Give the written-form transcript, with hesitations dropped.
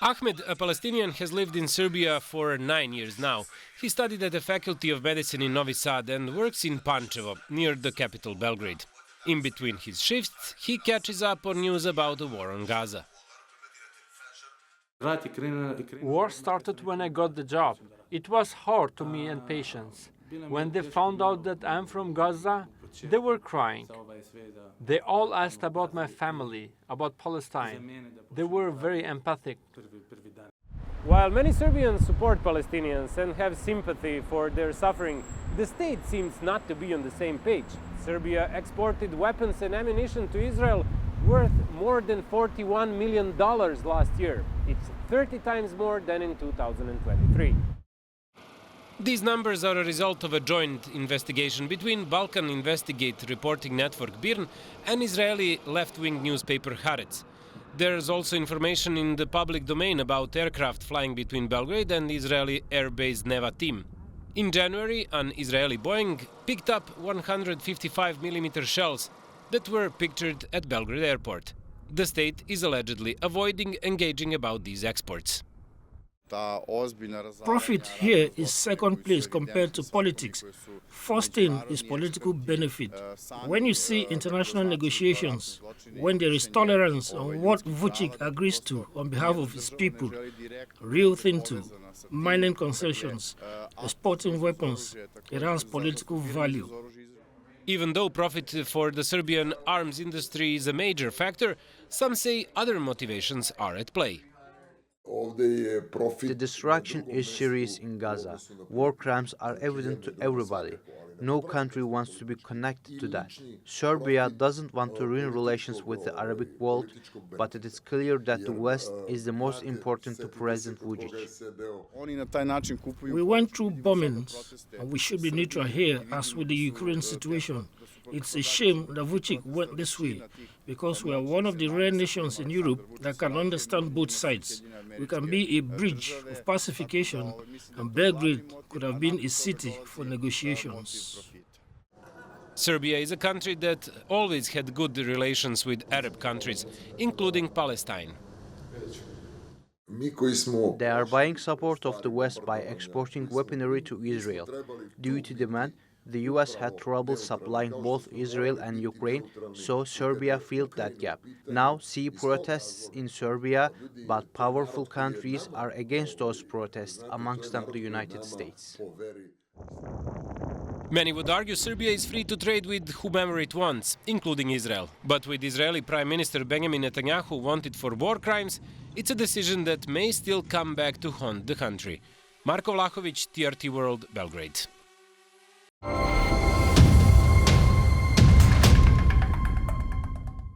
Ahmed, a Palestinian, has lived in Serbia for 9 years now. He studied at the Faculty of Medicine in Novi Sad and works in Pančevo, near the capital Belgrade. In between his shifts, he catches up on news about the war on Gaza. War started when I got the job. It was hard to me and patients. When they found out that I'm from Gaza, they were crying. They all asked about my family, about Palestine. They were very empathic. While many Serbians support Palestinians and have sympathy for their suffering, the state seems not to be on the same page. Serbia exported weapons and ammunition to Israel worth more than $41 million last year. It's 30 times more than in 2023. These numbers are a result of a joint investigation between Balkan Investigate reporting network BIRN and Israeli left-wing newspaper Haaretz. There's also information in the public domain about aircraft flying between Belgrade and Israeli air-based Nevatim. In January, an Israeli Boeing picked up 155mm shells that were pictured at Belgrade airport. The state is allegedly avoiding engaging about these exports. Profit here is second place compared to politics. First thing is political benefit. When you see international negotiations, when there is tolerance on what Vučić agrees to on behalf of his people, Rio Tinto, mining concessions, exporting weapons, Iran's political value. Even though profit for the Serbian arms industry is a major factor, some say other motivations are at play. The destruction is serious in Gaza. War crimes are evident to everybody. No country wants to be connected to that. Serbia doesn't want to ruin relations with the Arabic world, but it is clear that the West is the most important to President Vučić. We went through bombings, and we should be neutral here, as with the Ukraine situation. It's a shame that Vučić went this way, because we are one of the rare nations in Europe that can understand both sides. We can be a bridge of pacification, and Belgrade could have been a city for negotiations. Serbia is a country that always had good relations with Arab countries, including Palestine. They are buying support of the West by exporting weaponry to Israel. Due to demand, the US had trouble supplying both Israel and Ukraine, so Serbia filled that gap. Now see protests in Serbia, but powerful countries are against those protests, amongst them the United States. Many would argue Serbia is free to trade with whomever it wants, including Israel. But with Israeli Prime Minister Benjamin Netanyahu wanted for war crimes, it's a decision that may still come back to haunt the country. Marko Vlahovich, TRT World, Belgrade.